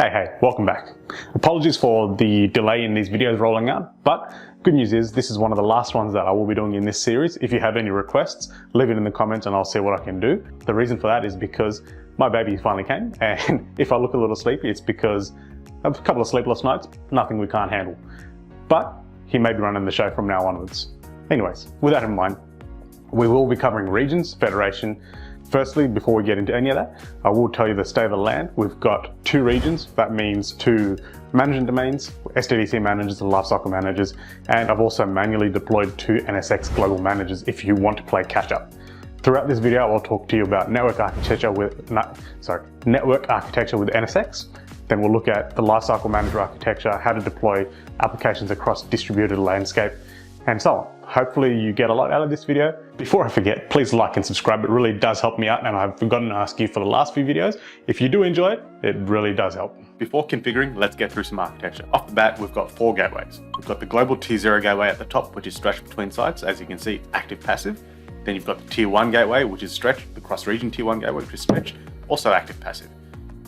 Hey, welcome back. Apologies for the delay in these videos rolling out, but good news is this is one of the last ones that I will be doing in this series. If you have any requests, leave it in the comments and I'll see what I can do. The reason for that is because my baby finally came, and if I look a little sleepy, it's because of a couple of sleepless nights, nothing we can't handle. But he may be running the show from now onwards. Anyways, with that in mind, we will be covering regions, federation. Firstly, before we get into any of that, I will tell you the state of the land. We've got 2 regions. That means 2 management domains, SDDC managers and lifecycle managers. And I've also manually deployed 2 NSX global managers if you want to play catch up. Throughout this video, I'll talk to you about network architecture with NSX. Then we'll look at the lifecycle manager architecture, how to deploy applications across distributed landscape, and so on. Hopefully you get a lot out of this video. Before I forget, please like and subscribe. It really does help me out, and I've forgotten to ask you for the last few videos. If you do enjoy it, it really does help. Before configuring, let's get through some architecture. Off the bat, we've got 4 gateways. We've got the global tier 0 gateway at the top, which is stretched between sites, as you can see, active passive. Then you've got the tier 1 gateway, which is stretched, the cross-region tier 1 gateway, which is stretched, also active passive.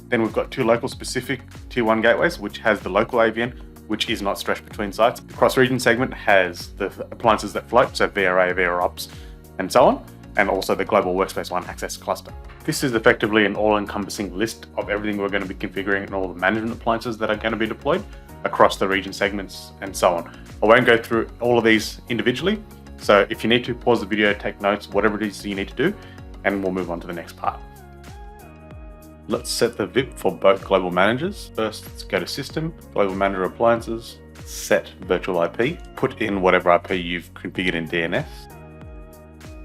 Then we've got 2 local specific tier 1 gateways, which has the local AVN, which is not stretched between sites. The cross-region segment has the appliances that float, so VRA, vROPs, and so on, and also the global Workspace 1 access cluster. This is effectively an all-encompassing list of everything we're going to be configuring and all the management appliances that are going to be deployed across the region segments and so on. I won't go through all of these individually, so if you need to, pause the video, take notes, whatever it is you need to do, and we'll move on to the next part. Let's set the VIP for both global managers. First, let's go to System, Global Manager Appliances, set virtual IP, put in whatever IP you've configured in DNS.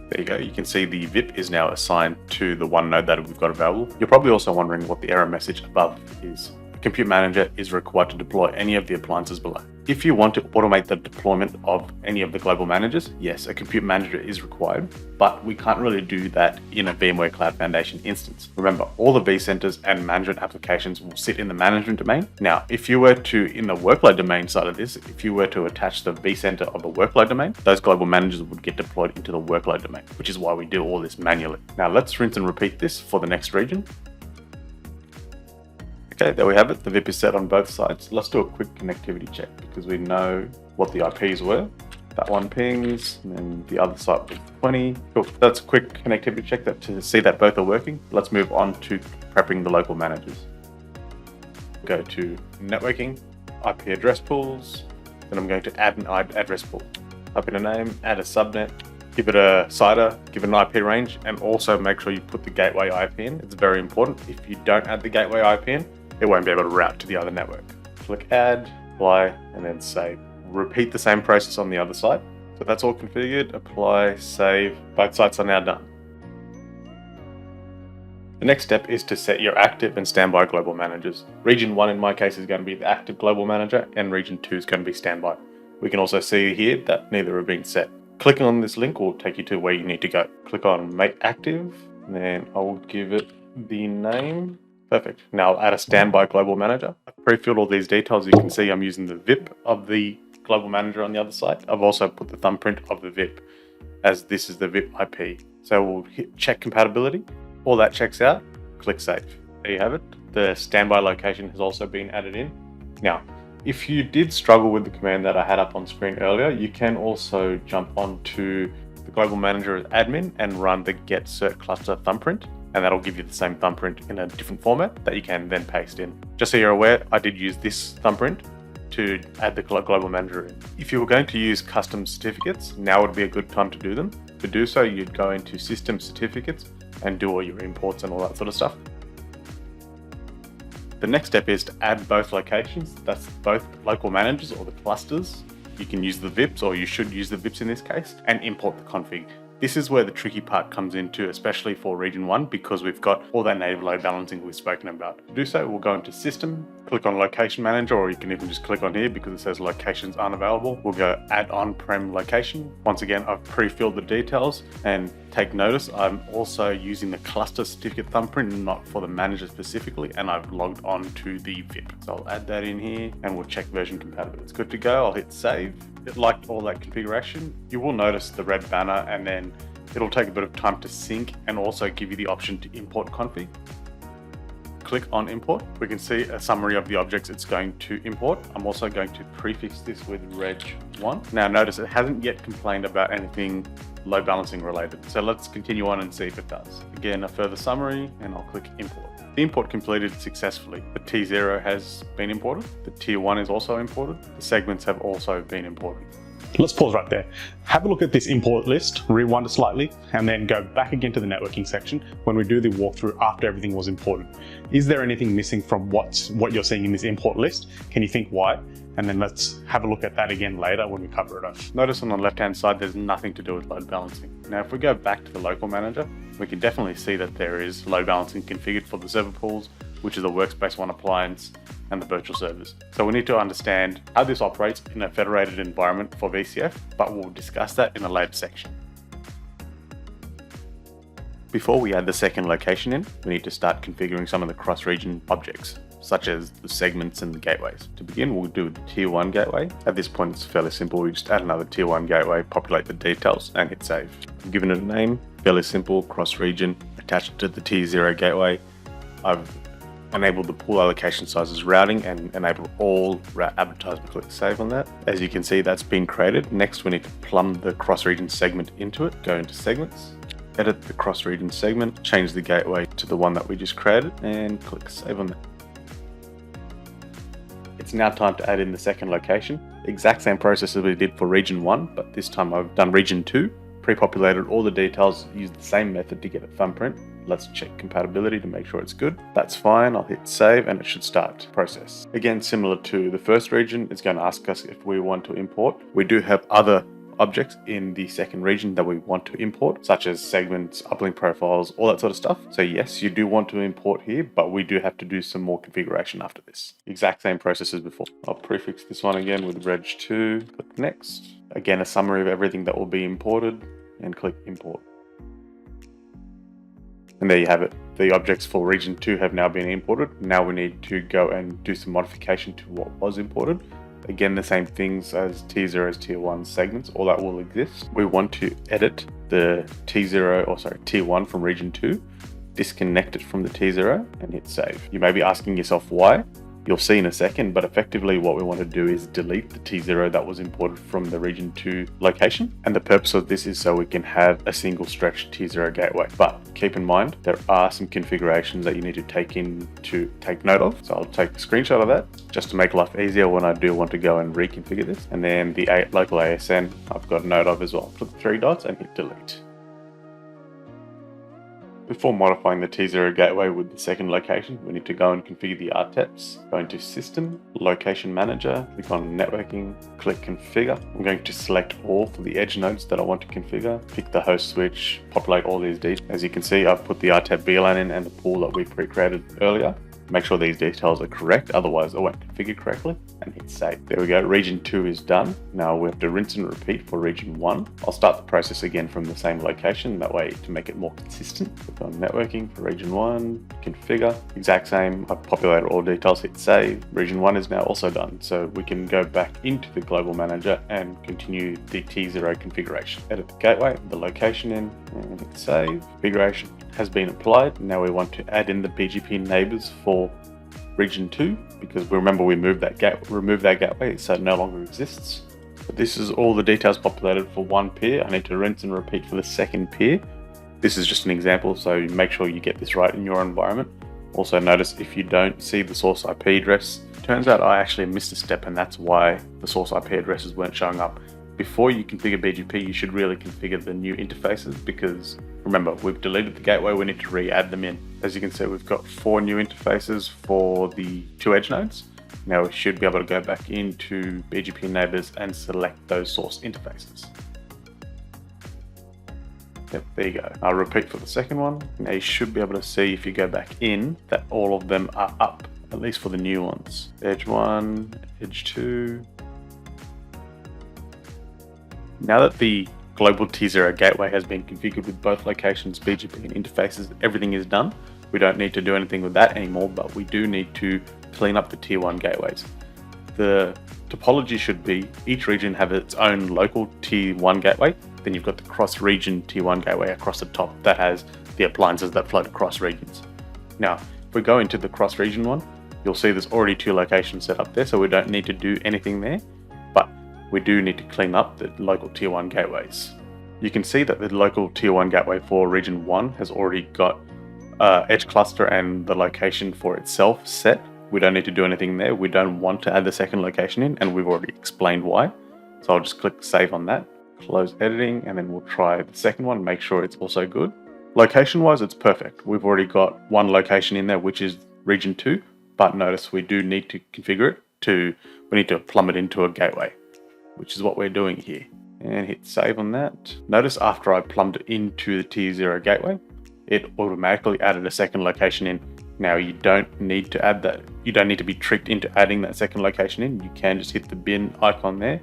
There you go, you can see the VIP is now assigned to the one node that we've got available. You're probably also wondering what the error message above is. The Compute Manager is required to deploy any of the appliances below. If you want to automate the deployment of any of the global managers, yes, a Compute Manager is required, but we can't really do that in a VMware Cloud Foundation instance. Remember, all the vCenters and management applications will sit in the management domain. Now, if you were to, in the workload domain side of this, if you were to attach the vCenter of the workload domain, those global managers would get deployed into the workload domain, which is why we do all this manually. Now let's rinse and repeat this for the next region. Okay, there we have it. The VIP is set on both sides. Let's do a quick connectivity check because we know what the IPs were. That one pings, and then the other side was 20. Cool. That's a quick connectivity check to see that both are working. Let's move on to prepping the local managers. Go to networking, IP address pools. Then I'm going to add an address pool. Type in a name, add a subnet, give it a CIDR, give it an IP range, and also make sure you put the gateway IP in. It's very important. If you don't add the gateway IP in, it won't be able to route to the other network. Click add, apply, and then save. Repeat the same process on the other side. So that's all configured, apply, save. Both sites are now done. The next step is to set your active and standby global managers. Region 1 in my case is going to be the active global manager, and region 2 is going to be standby. We can also see here that neither have been set. Clicking on this link will take you to where you need to go. Click on make active, and then I will give it the name. Perfect. Now I'll add a standby global manager. I've pre-filled all these details. You can see I'm using the VIP of the global manager on the other side. I've also put the thumbprint of the VIP as this is the VIP IP. So we'll hit check compatibility. All that checks out, click save. There you have it. The standby location has also been added in. Now, if you did struggle with the command that I had up on screen earlier, you can also jump onto the global manager as admin and run the get cert cluster thumbprint. And that'll give you the same thumbprint in a different format that you can then paste in. Just so you're aware, I did use this thumbprint to add the global manager in. If you were going to use custom certificates, now would be a good time to do them. To do so, you'd go into System Certificates and do all your imports and all that sort of stuff. The next step is to add both locations. That's both local managers or the clusters. You can use the VIPs, or you should use the VIPs in this case, and import the config. This is where the tricky part comes into, especially for region 1, because we've got all that native load balancing we've spoken about. To do so, we'll go into System, click on Location Manager, or you can even just click on here because it says locations unavailable. We'll go add on-prem location. Once again, I've pre-filled the details, and take notice, I'm also using the cluster certificate thumbprint, not for the manager specifically, and I've logged on to the VIP. So I'll add that in here and we'll check version compatibility. It's good to go. I'll hit save. Like all that configuration, you will notice the red banner, and then it'll take a bit of time to sync and also give you the option to import config. click on import, we can see a summary of the objects it's going to import. I'm also going to prefix this with reg1. Now notice it hasn't yet complained about anything load balancing related. So let's continue on and see if it does. Again, a further summary, and I'll click import. The import completed successfully. The T0 has been imported. The tier 1 is also imported. The segments have also been imported. Let's pause right there. Have a look at this import list, rewind it slightly, and then go back again to the networking section when we do the walkthrough after everything was imported. Is there anything missing from what you're seeing in this import list? Can you think why? And then let's have a look at that again later when we cover it off. Notice on the left-hand side, there's nothing to do with load balancing. Now, if we go back to the local manager, we can definitely see that there is load balancing configured for the server pools, which is the Workspace 1 appliance and the virtual servers. So we need to understand how this operates in a federated environment for VCF, but we'll discuss that in a later section. Before we add the second location in, we need to start configuring some of the cross-region objects, such as the segments and the gateways. To begin, we'll do the tier 1 gateway. At this point, it's fairly simple. We just add another tier 1 gateway, populate the details, and hit save. I've given it a name, fairly simple, cross-region, attached to the tier 0 gateway. I've enabled the pool allocation sizes routing and enable all route advertisement. Click save on that. As you can see, that's been created. Next, we need to plumb the cross-region segment into it. Go into segments, edit the cross-region segment, change the gateway to the one that we just created, and click save on that. It's now time to add in the second location. The exact same process as we did for region 1, but this time I've done region 2, pre-populated all the details, used the same method to get a thumbprint. Let's check compatibility to make sure it's good. That's fine. I'll hit save and it should start process. Again, similar to the first region, it's going to ask us if we want to import. We do have other objects in the second region that we want to import, such as segments, uplink profiles, all that sort of stuff. So yes, you do want to import here, but we do have to do some more configuration after this. Exact same process as before. I'll prefix this one again with reg2, click next. Again, a summary of everything that will be imported, and click import. And there you have it. The objects for region 2 have now been imported. Now we need to go and do some modification to what was imported. Again, the same things as T0 as tier 1 segments, all that will exist. We want to edit the tier 1 from region 2, disconnect it from the T0 and hit save. You may be asking yourself why. You'll see in a second, but effectively what we want to do is delete the T0 that was imported from the region 2 location. And the purpose of this is so we can have a single stretch T0 gateway. But keep in mind, there are some configurations that you need to take note of. So I'll take a screenshot of that just to make life easier when I do want to go and reconfigure this. And then the local ASN, I've got a note of as well. Click the 3 dots and hit delete. Before modifying the T0 gateway with the second location, we need to go and configure the RTEPs. Go into System, Location Manager, click on Networking, click Configure. I'm going to select all for the edge nodes that I want to configure, pick the host switch, populate all these details. As you can see, I've put the RTEP VLAN in and the pool that we pre-created earlier. Make sure these details are correct, otherwise it won't configure correctly, and hit save. There we go, region 2 is done. Now we have to rinse and repeat for region 1. I'll start the process again from the same location, that way to make it more consistent. Click on networking for region 1, configure, exact same. I've populated all details, hit save. Region 1 is now also done, so we can go back into the global manager and continue the T0 configuration. Edit the gateway, the location in, and hit save. Configuration has been applied. Now we want to add in the BGP neighbors for region 2, because remember we removed that gateway, so it no longer exists. But this is all the details populated for one peer. I need to rinse and repeat for the second peer. This is just an example, so make sure you get this right in your environment. Also notice if you don't see the source IP address, turns out I actually missed a step, and that's why the source IP addresses weren't showing up. Before you configure BGP, you should really configure the new interfaces, because remember, we've deleted the gateway, we need to re-add them in. As you can see, we've got 4 new interfaces for the 2 edge nodes. Now we should be able to go back into BGP neighbors and select those source interfaces. Yep, there you go. I'll repeat for the second one. Now you should be able to see, if you go back in, that all of them are up, at least for the new ones. Edge 1, Edge 2. Now that the global T0 gateway has been configured with both locations, BGP and interfaces, everything is done. We don't need to do anything with that anymore, but we do need to clean up the tier 1 gateways. The topology should be each region have its own local tier 1 gateway. Then you've got the cross-region tier 1 gateway across the top that has the appliances that float across regions. Now, if we go into the cross-region one, you'll see there's already 2 locations set up there, so we don't need to do anything there, but we do need to clean up the local tier 1 gateways. You can see that the local tier 1 gateway for region 1 has already got edge cluster and the location for itself set. We don't need to do anything there. We don't want to add the second location in, and we've already explained why. So I'll just click save on that, close editing, and then we'll try the second one, make sure it's also good. Location wise, it's perfect. We've already got one location in there, which is region 2, but notice we do need to configure it we need to plumb it into a gateway, which is what we're doing here. And hit save on that. Notice after I plumbed it into the tier 0 gateway, it automatically added a second location in. Now you don't need to add that. You don't need to be tricked into adding that second location in. You can just hit the bin icon there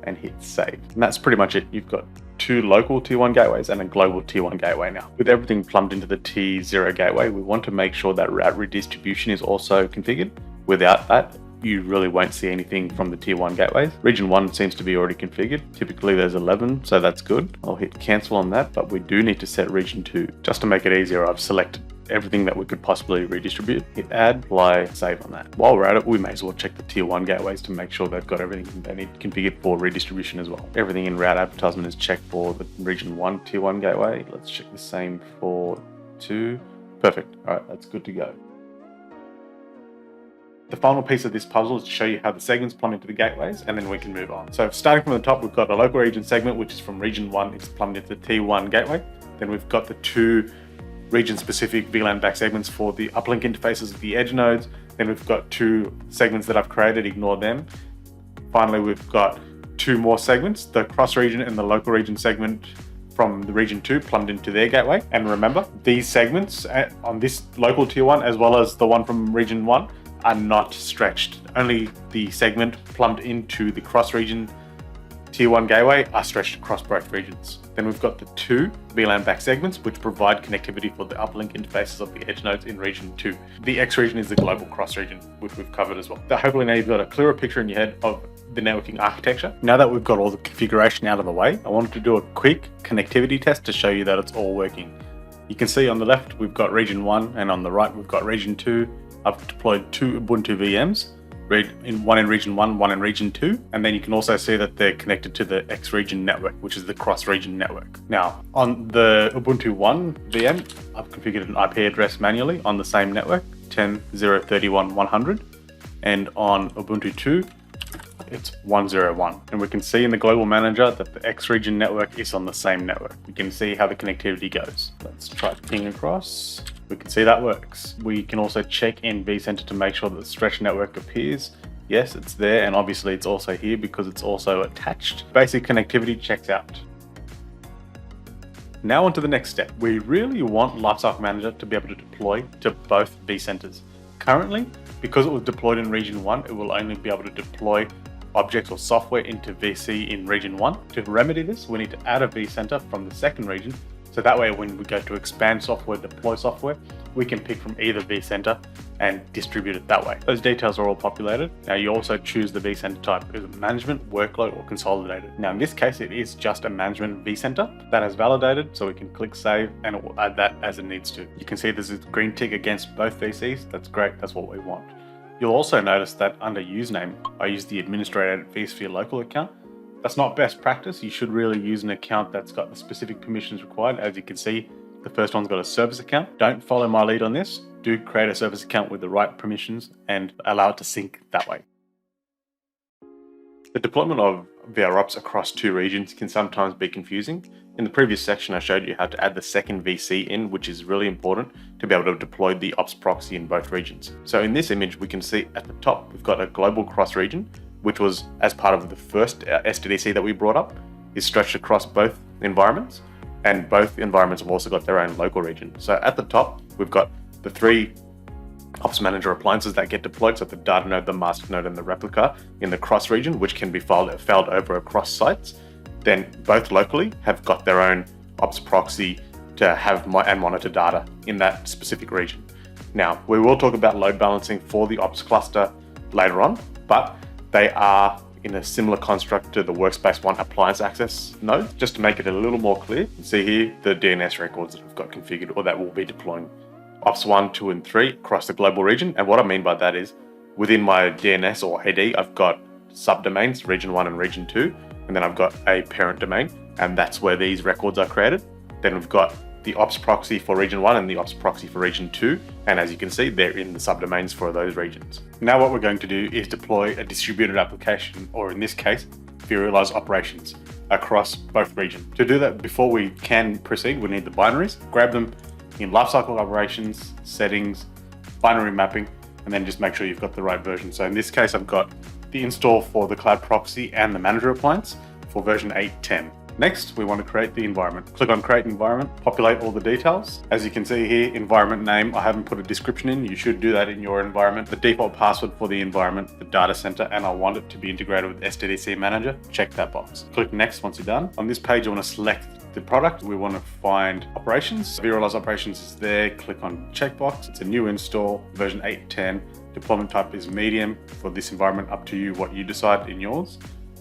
and hit save. And that's pretty much it. You've got 2 local tier 1 gateways and a global tier 1 gateway now. With everything plumbed into the tier 0 gateway, we want to make sure that route redistribution is also configured. Without that, you really won't see anything from the tier 1 gateways. Region 1 seems to be already configured. Typically there's 11, so that's good. I'll hit cancel on that, but we do need to set region 2. Just to make it easier, I've selected everything that we could possibly redistribute. Hit add, apply, save on that. While we're at it, we may as well check the tier 1 gateways to make sure they've got everything they need configured for redistribution as well. Everything in route advertisement is checked for the region 1 tier 1 gateway. Let's check the same for 2. Perfect. All right, that's good to go. The final piece of this puzzle is to show you how the segments plumb into the gateways, and then we can move on. So starting from the top, we've got a local region segment, which is from region 1, it's plumbed into the tier 1 gateway. Then we've got the 2 region-specific VLAN back segments for the uplink interfaces of the edge nodes. Then we've got 2 segments that I've created, ignore them. Finally, we've got 2 more segments, the cross-region and the local region segment from the region 2 plumbed into their gateway. And remember, these segments on this local tier 1, as well as the one from region 1, are not stretched. Only the segment plumbed into the cross-region tier 1 gateway are stretched across both regions. Then we've got the 2 VLAN back segments, which provide connectivity for the uplink interfaces of the edge nodes in region 2. The X region is the global cross-region, which we've covered as well. So hopefully now you've got a clearer picture in your head of the networking architecture. Now that we've got all the configuration out of the way, I wanted to do a quick connectivity test to show you that it's all working. You can see on the left, we've got region 1, and on the right, we've got region 2. I've deployed 2 Ubuntu VMs, one in region 1, one in region 2, and then you can also see that they're connected to the X region network, which is the cross-region network. Now, on the Ubuntu 1 VM, I've configured an IP address manually on the same network, 10.0.31.100, and on Ubuntu 2, it's 101. And we can see in the global manager that the X region network is on the same network. We can see how the connectivity goes. Let's try ping across. We can see that works. We can also check in vCenter to make sure that the stretch network appears. Yes, it's there, and obviously it's also here because it's also attached. Basic connectivity checks out. Now on to the next step. We really want Lifecycle Manager to be able to deploy to both vCenters. Currently, because it was deployed in region 1, it will only be able to deploy objects or software into VC in region 1. To remedy this, we need to add a vCenter from the second region, so that way when we go to expand software, deploy software, we can pick from either vCenter and distribute it that way. Those details are all populated. Now you also choose the vCenter type, is it management, workload, or consolidated. Now in this case, it is just a management vCenter that has validated, so we can click save and it will add that as it needs to. You can see there's a green tick against both VCs. That's great, that's what we want. You'll also notice that under username, I use the administrator at vSphere local account. That's not best practice. You should really use an account that's got the specific permissions required. As you can see, the first one's got a service account. Don't follow my lead on this. Do create a service account with the right permissions and allow it to sync that way. The deployment of vROPs across 2 regions can sometimes be confusing. In the previous section, I showed you how to add the second VC in, which is really important to be able to deploy the ops proxy in both regions. So in this image, we can see at the top, we've got a global cross region, which was as part of the first SDDC that we brought up, is stretched across both environments, and both environments have also got their own local region. So at the top, we've got the 3 Ops Manager appliances that get deployed, so the data node, the master node, and the replica in the cross region, which can be failed over across sites. Then both locally have got their own ops proxy to have and monitor data in that specific region. Now, we will talk about load balancing for the ops cluster later on, but they are in a similar construct to the Workspace 1 appliance access node. Just to make it a little more clear, you can see here the DNS records that we've got configured or that we'll be deploying ops 1, 2, and 3 across the global region. And what I mean by that is within my DNS or AD, I've got subdomains, region 1 and region 2, and then I've got a parent domain, and that's where these records are created. Then we've got the ops proxy for region 1 and the ops proxy for region 2. And as you can see, they're in the subdomains for those regions. Now what we're going to do is deploy a distributed application, or in this case, vRealize operations across both regions. To do that, before we can proceed, we need the binaries. Grab them in Lifecycle Operations, Settings, Binary Mapping, and then just make sure you've got the right version. So in this case, I've got the install for the Cloud Proxy and the Manager appliance for version 8.10. Next, we want to create the environment. Click on Create Environment, populate all the details. As you can see here, environment name, I haven't put a description in. You should do that in your environment. The default password for the environment, the data center, and I want it to be integrated with SDDC Manager. Check that box. Click Next once you're done. On this page, you want to select the product. We want to find operations. vRealize operations is there. Click on checkbox. It's a new install, version 8.10. Deployment type is medium. For this environment, up to you what you decide in yours.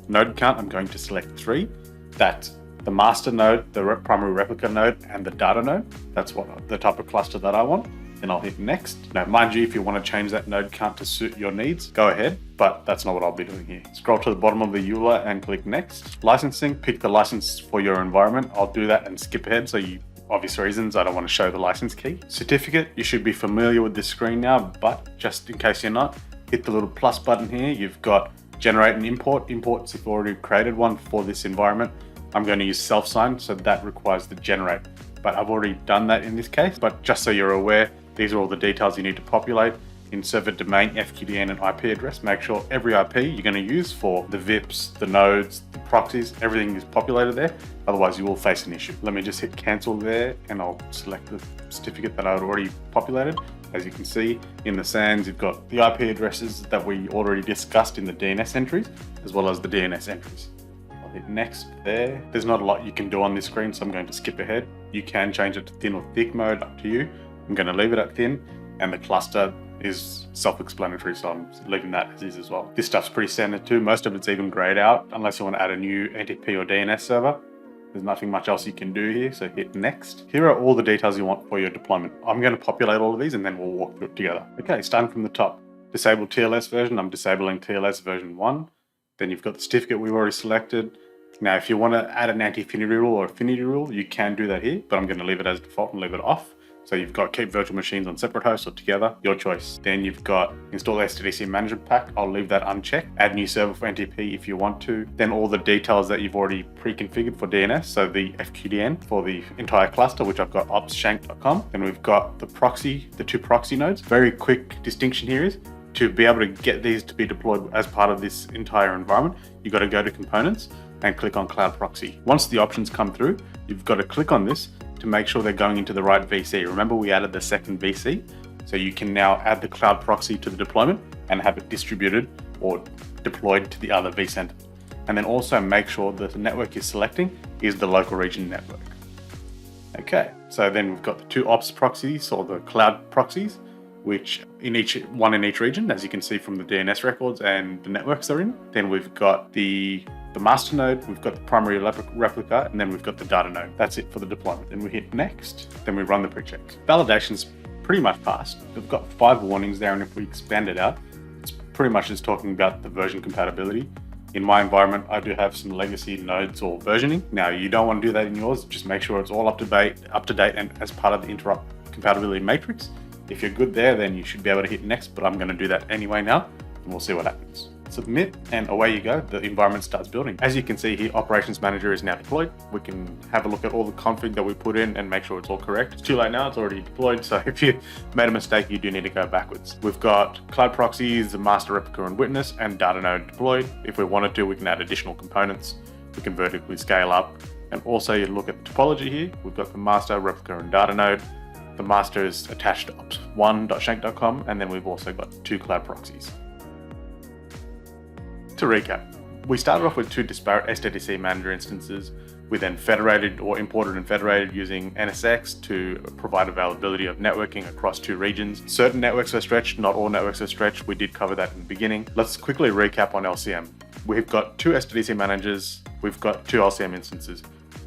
Node count, I'm going to select 3. That's the master node, the primary replica node, and the data node. That's what the type of cluster that I want. Then I'll hit next. Now, mind you, if you want to change that node count to suit your needs, go ahead, but that's not what I'll be doing here. Scroll to the bottom of the EULA and click next. Licensing, pick the license for your environment. I'll do that and skip ahead, so you, obvious reasons, I don't want to show the license key. Certificate, you should be familiar with this screen now, but just in case you're not, hit the little plus button here. You've got generate and import. Imports if you've already created one for this environment. I'm going to use self-sign, so that requires the generate. But I've already done that in this case. But just so you're aware, these are all the details you need to populate. In server domain, FQDN, and IP address, make sure every IP you're going to use for the VIPs, the nodes, the proxies, everything is populated there. Otherwise, you will face an issue. Let me just hit cancel there, and I'll select the certificate that I had already populated. As you can see, in the SANs, you've got the IP addresses that we already discussed in the DNS entries, as well as the DNS entries. Hit next there. There's not a lot you can do on this screen, so I'm going to skip ahead. You can change it to thin or thick mode, up to you. I'm going to leave it at thin, and the cluster is self-explanatory, so I'm leaving that as is as well. This stuff's pretty standard too. Most of it's even grayed out, unless you want to add a new RTEP or DNS server. There's nothing much else you can do here, so hit next. Here are all the details you want for your deployment. I'm going to populate all of these, and then we'll walk through it together. Okay, starting from the top. Disable TLS version. I'm disabling TLS version 1. Then you've got the certificate we've already selected. Now, if you want to add an anti-affinity rule or affinity rule, you can do that here, but I'm going to leave it as default and leave it off. So you've got keep virtual machines on separate hosts or together, your choice. Then you've got install SDDC management pack. I'll leave that unchecked. Add new server for NTP if you want to. Then all the details that you've already pre-configured for DNS. So the FQDN for the entire cluster, which I've got opsshank.com. Then we've got the proxy, the 2 proxy nodes. Very quick distinction here is, to be able to get these to be deployed as part of this entire environment, you've got to go to components and click on Cloud Proxy. Once the options come through, you've got to click on this to make sure they're going into the right VC. Remember, we added the second VC, so you can now add the Cloud Proxy to the deployment and have it distributed or deployed to the other vCenter. And then also make sure that the network you're selecting is the local region network. Okay, so then we've got the 2 ops proxies, or the cloud proxies, which one in each region, as you can see from the DNS records and the networks they're in. Then we've got the master node, we've got the primary replica, and then we've got the data node. That's it for the deployment. Then we hit next, then we run the pre-check. Validation's pretty much passed. We've got 5 warnings there, and if we expand it out, it's pretty much just talking about the version compatibility. In my environment, I do have some legacy nodes or versioning. Now, you don't want to do that in yours. Just make sure it's all up to date and as part of the interop compatibility matrix. If you're good there, then you should be able to hit next, but I'm going to do that anyway now, and we'll see what happens. Submit, and away you go. The environment starts building. As you can see here, Operations Manager is now deployed. We can have a look at all the config that we put in and make sure it's all correct. It's too late now, it's already deployed, so if you made a mistake, you do need to go backwards. We've got Cloud Proxies, the Master Replica and Witness, and Data Node deployed. If we wanted to, we can add additional components. We can vertically scale up. And also, you look at the topology here. We've got the Master, Replica, and Data Node. The master is attached to ops1.shank.com, and then we've also got 2 cloud proxies. To recap, we started off with 2 disparate SDDC Manager instances. We then federated or imported and federated using NSX to provide availability of networking across 2 regions. Certain networks are stretched, not all networks are stretched. We did cover that in the beginning. Let's quickly recap on LCM. We've got 2 SDDC managers. We've got 2 LCM instances.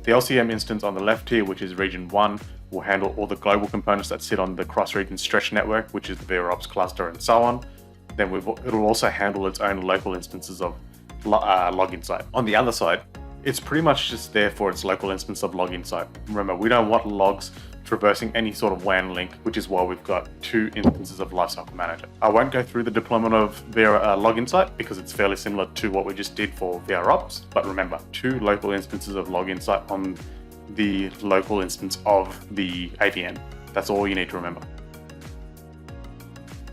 The LCM instance on the left here, which is region 1, will handle all the global components that sit on the cross-region stretch network, which is the vROPs cluster and so on. Then it'll also handle its own local instances of login site. On the other side, it's pretty much just there for its local instance of login site. Remember, we don't want logs traversing any sort of WAN link, which is why we've got 2 instances of Lifecycle Manager. I won't go through the deployment of login site because it's fairly similar to what we just did for vROPs, but remember, 2 local instances of login site on the local instance of the AVN. That's all you need to remember.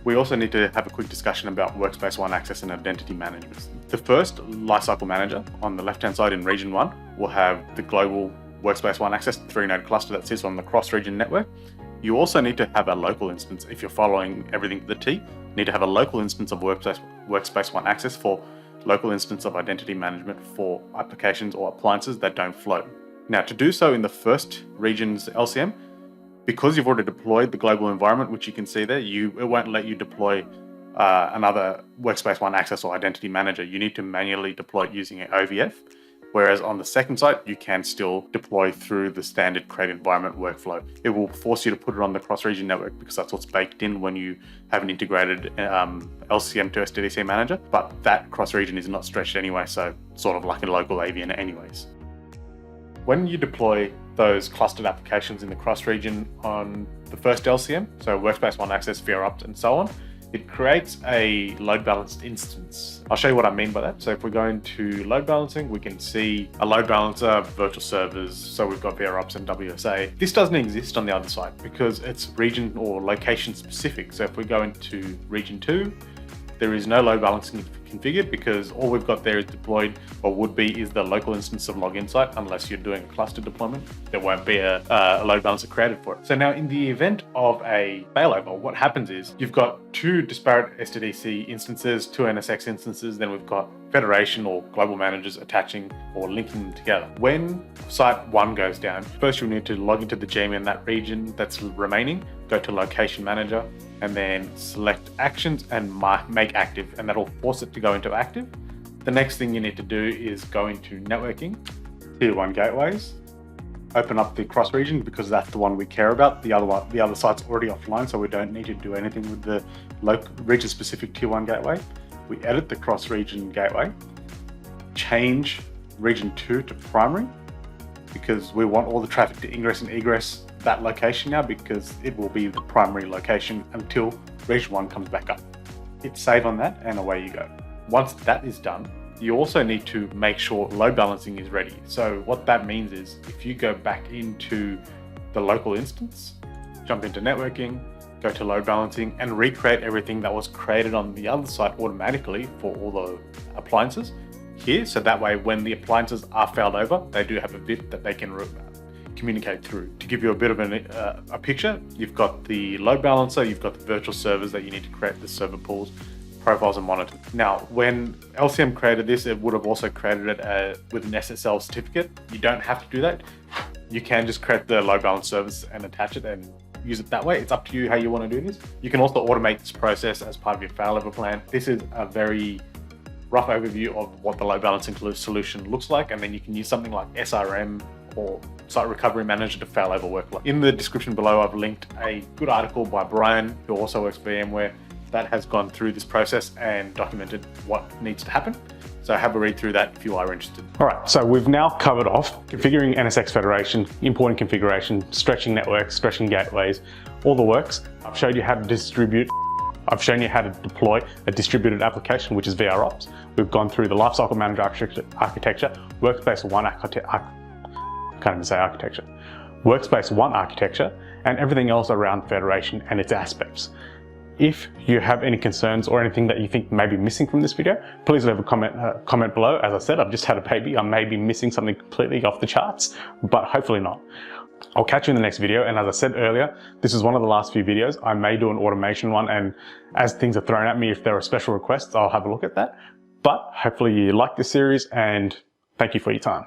We also need to have a quick discussion about Workspace ONE access and identity management. The first, Lifecycle Manager, on the left-hand side in Region 1, will have the global Workspace ONE access 3-node cluster that sits on the cross-region network. You also need to have a local instance. If you're following everything to the T, you need to have a local instance of Workspace ONE access for local instance of identity management for applications or appliances that don't flow. Now, to do so in the first region's LCM, because you've already deployed the global environment, which you can see there, it won't let you deploy another Workspace ONE access or identity manager. You need to manually deploy it using an OVF. Whereas on the second site, you can still deploy through the standard create environment workflow. It will force you to put it on the cross-region network because that's what's baked in when you have an integrated LCM to SDDC manager, but that cross-region is not stretched anyway, so sort of like a local AVN anyways. When you deploy those clustered applications in the cross-region on the first LCM, so Workspace ONE access, vROPs, and so on, it creates a load balanced instance. I'll show you what I mean by that. So if we go into load balancing, we can see a load balancer, virtual servers. So we've got vROPs and WSA. This doesn't exist on the other side because it's region or location specific. So if we go into region 2, there is no load balancing configured because all we've got there is deployed, or would be, is the local instance of login site. Unless you're doing a cluster deployment, there won't be a load balancer created for it. So now in the event of a failover, what happens is you've got 2 disparate SDDC instances, 2 NSX instances, then we've got Federation or global managers attaching or linking them together. When site 1 goes down, first you'll need to log into the GM in that region that's remaining, go to Location Manager, and then select Actions and make active, and that'll force it to go into active. The next thing you need to do is go into Networking, Tier 1 Gateways, open up the cross region because that's the one we care about. The other site's already offline, so we don't need to do anything with the region specific Tier 1 gateway. We edit the cross region gateway, change region 2 to primary because we want all the traffic to ingress and egress that location now because it will be the primary location until region 1 comes back up. Hit save on that and away you go. Once that is done, you also need to make sure load balancing is ready. So what that means is if you go back into the local instance, jump into networking, go to load balancing and recreate everything that was created on the other side automatically for all the appliances here. So that way, when the appliances are failed over, they do have a bit that they can communicate through. To give you a bit of a picture, you've got the load balancer, you've got the virtual servers that you need to create the server pools, profiles and monitors. Now, when LCM created this, it would have also created it with an SSL certificate. You don't have to do that. You can just create the load balance service and attach it and use it that way. It's up to you how you want to do this. You can also automate this process as part of your failover plan. This is a very rough overview of what the load balancing solution looks like, and then you can use something like SRM or Site Recovery Manager to failover workload. In the description below, I've linked a good article by Brian, who also works for VMware, that has gone through this process and documented what needs to happen. So have a read through that if you are interested. All right, so we've now covered off configuring NSX Federation, importing configuration, stretching networks, stretching gateways, all the works. I've showed you how to distribute. I've shown you how to deploy a distributed application, which is vROPs. We've gone through the Lifecycle Manager architecture, Workspace ONE Workspace ONE architecture, and everything else around Federation and its aspects. If you have any concerns or anything that you think may be missing from this video, please leave a comment below. As I said, I've just had a baby. I may be missing something completely off the charts, but hopefully not. I'll catch you in the next video. And as I said earlier, this is one of the last few videos. I may do an automation one, and as things are thrown at me, if there are special requests, I'll have a look at that. But hopefully you like this series, and thank you for your time.